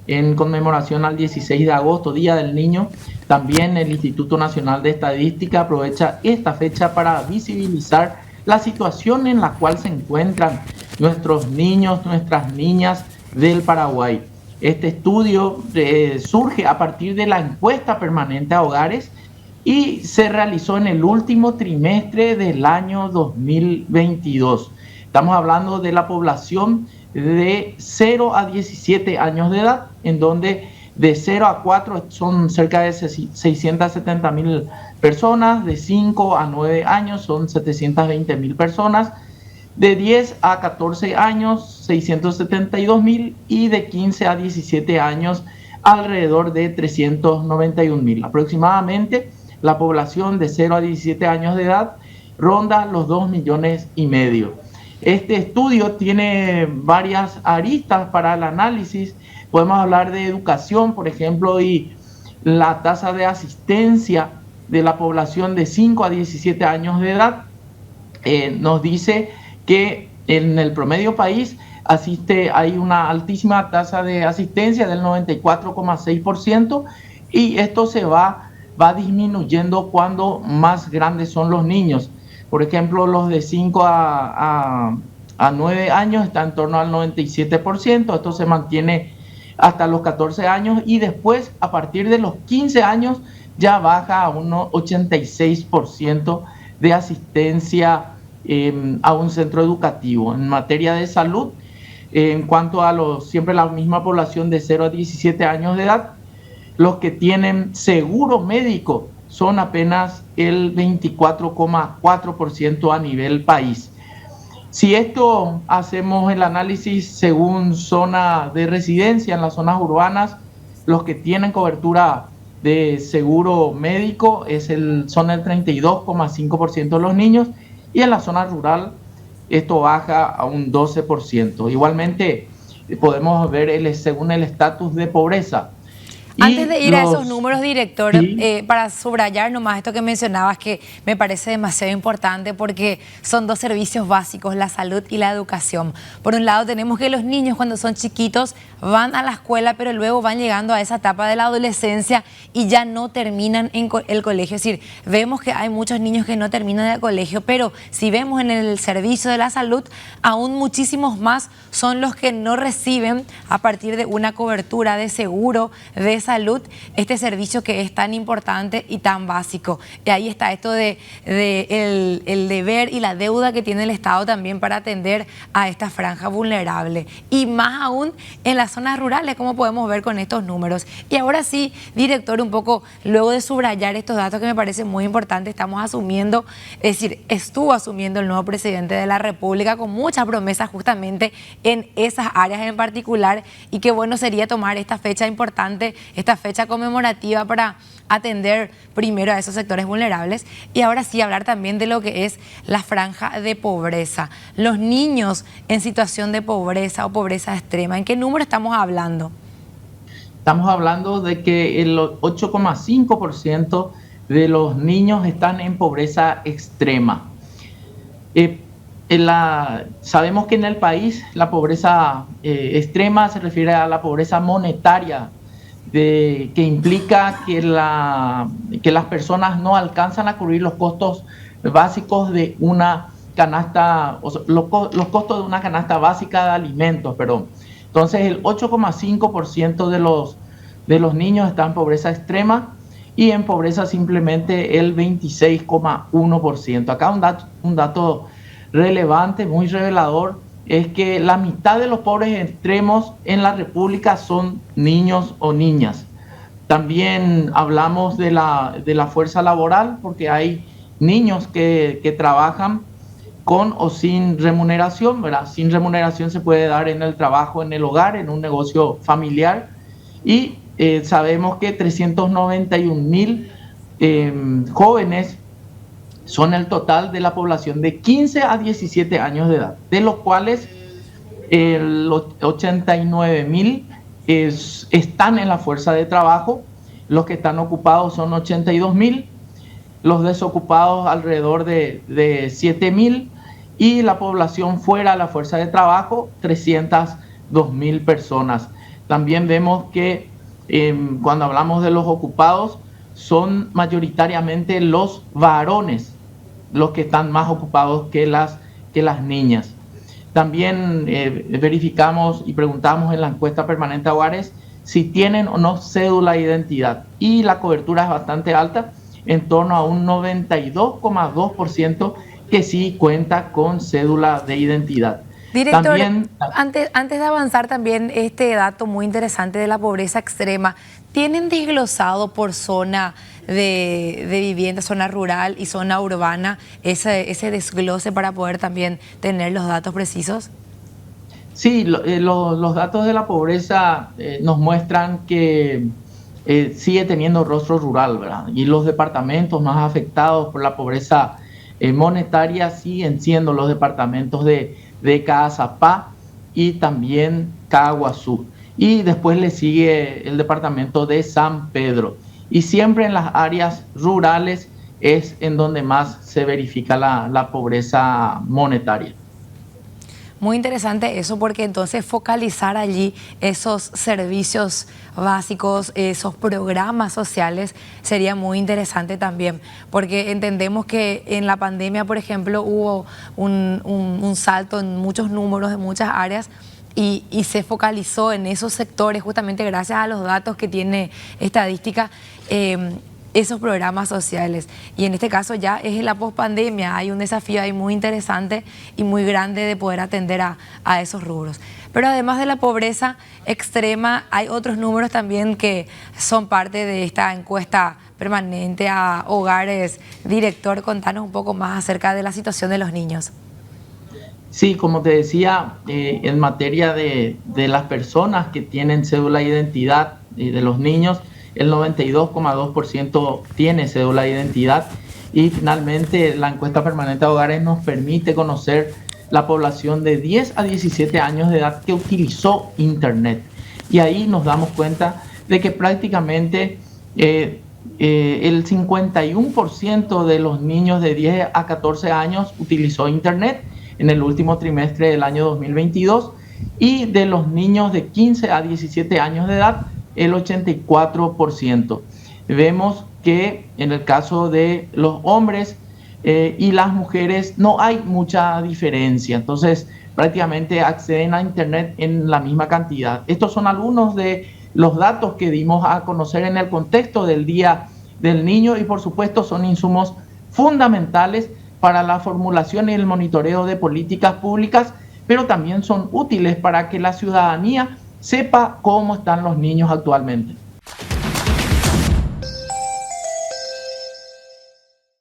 en conmemoración al 16 de agosto, Día del Niño. También el Instituto Nacional de Estadística aprovecha esta fecha para visibilizar la situación en la cual se encuentran nuestros niños, nuestras niñas del Paraguay. Este estudio surge a partir de la encuesta permanente a hogares y se realizó en el último trimestre del año 2022. Estamos hablando de la población de 0 a 17 años de edad, en donde de 0 a 4 son cerca de 670.000 personas, de 5 a 9 años son 720.000 personas, de 10 a 14 años 672.000 y de 15 a 17 años alrededor de 391.000. Aproximadamente la población de 0 a 17 años de edad ronda los 2,5 millones. Este estudio tiene varias aristas para el análisis. Podemos hablar de educación, por ejemplo, y la tasa de asistencia de la población de 5 a 17 años de edad nos dice que en el promedio país hay una altísima tasa de asistencia del 94,6% y esto se va disminuyendo cuando más grandes son los niños. Por ejemplo, los de 5 a 9 años están en torno al 97%, esto se mantiene hasta los 14 años y después a partir de los 15 años ya baja a un 86% de asistencia a un centro educativo. En materia de salud, en cuanto a siempre la misma población de 0 a 17 años de edad, los que tienen seguro médico son apenas el 24,4% a nivel país. Si esto hacemos el análisis según zona de residencia, en las zonas urbanas, los que tienen cobertura de seguro médico son el 32,5% de los niños, y en la zona rural esto baja a un 12%. Igualmente podemos ver según el estatus de pobreza. Antes de ir a esos números, director, ¿sí? Para subrayar nomás esto que mencionabas, que me parece demasiado importante porque son dos servicios básicos, la salud y la educación. Por un lado tenemos que los niños cuando son chiquitos van a la escuela, pero luego van llegando a esa etapa de la adolescencia y ya no terminan en el colegio. Es decir, vemos que hay muchos niños que no terminan el colegio, pero si vemos en el servicio de la salud, aún muchísimos más son los que no reciben a partir de una cobertura de seguro, de salud, este servicio que es tan importante y tan básico. Y ahí está esto de el deber y la deuda que tiene el Estado también para atender a esta franja vulnerable. Y más aún en las zonas rurales, como podemos ver con estos números. Y ahora sí, director, un poco luego de subrayar estos datos que me parecen muy importantes, estamos asumiendo, es decir, estuvo asumiendo el nuevo presidente de la República con muchas promesas justamente en esas áreas en particular, y qué bueno sería tomar esta fecha importante, esta fecha conmemorativa para atender primero a esos sectores vulnerables y ahora sí hablar también de lo que es la franja de pobreza. Los niños en situación de pobreza o pobreza extrema, ¿en qué número estamos hablando? Estamos hablando de que el 8,5% de los niños están en pobreza extrema. Sabemos que en el país la pobreza extrema se refiere a la pobreza monetaria, que implica que las personas no alcanzan a cubrir los costos básicos de una canasta, los costos de una canasta básica de alimentos, perdón. Entonces el 8,5% de los niños están en pobreza extrema y en pobreza simplemente el 26,1%. Acá un dato relevante, muy revelador, es que la mitad de los pobres extremos en la República son niños o niñas. También hablamos de la fuerza laboral, porque hay niños que trabajan con o sin remuneración, ¿verdad? Sin remuneración se puede dar en el trabajo, en el hogar, en un negocio familiar. Y sabemos que 391.000 jóvenes son el total de la población de 15 a 17 años de edad, de los cuales 89.000 están en la fuerza de trabajo, los que están ocupados son 82.000, los desocupados alrededor de 7.000 y la población fuera de la fuerza de trabajo 302.000 personas. también vemos que cuando hablamos de los ocupados, son mayoritariamente los varones los que están más ocupados que las niñas. También verificamos y preguntamos en la encuesta permanente de hogares si tienen o no cédula de identidad, y la cobertura es bastante alta, en torno a un 92,2% que sí cuenta con cédula de identidad. Director, también, antes de avanzar también este dato muy interesante de la pobreza extrema, ¿tienen desglosado por zona de vivienda, zona rural y zona urbana, ese desglose para poder también tener los datos precisos? Sí, los datos de la pobreza nos muestran que sigue teniendo rostro rural, ¿verdad? Y los departamentos más afectados por la pobreza monetaria siguen siendo los departamentos de Caazapá y también Caaguazú. Y después le sigue el departamento de San Pedro. Y siempre en las áreas rurales es en donde más se verifica la pobreza monetaria. Muy interesante eso, porque entonces focalizar allí esos servicios básicos, esos programas sociales, sería muy interesante también, porque entendemos que en la pandemia, por ejemplo, hubo un salto en muchos números de muchas áreas y se focalizó en esos sectores justamente gracias a los datos que tiene estadística. Esos programas sociales, y en este caso ya es en la pospandemia, hay un desafío ahí muy interesante y muy grande de poder atender a esos rubros. Pero además de la pobreza extrema, hay otros números también que son parte de esta encuesta permanente a hogares. Director, contanos un poco más acerca de la situación de los niños. Sí, como te decía, en materia de las personas que tienen cédula de identidad y de los niños, el 92,2% tiene cédula de identidad, y finalmente la encuesta permanente de hogares nos permite conocer la población de 10 a 17 años de edad que utilizó Internet. Y ahí nos damos cuenta de que prácticamente el 51% de los niños de 10 a 14 años utilizó Internet en el último trimestre del año 2022, y de los niños de 15 a 17 años de edad, el 84%. Vemos que en el caso de los hombres y las mujeres no hay mucha diferencia, entonces prácticamente acceden a Internet en la misma cantidad. Estos son algunos de los datos que dimos a conocer en el contexto del Día del Niño, y por supuesto son insumos fundamentales para la formulación y el monitoreo de políticas públicas, pero también son útiles para que la ciudadanía sepa cómo están los niños actualmente.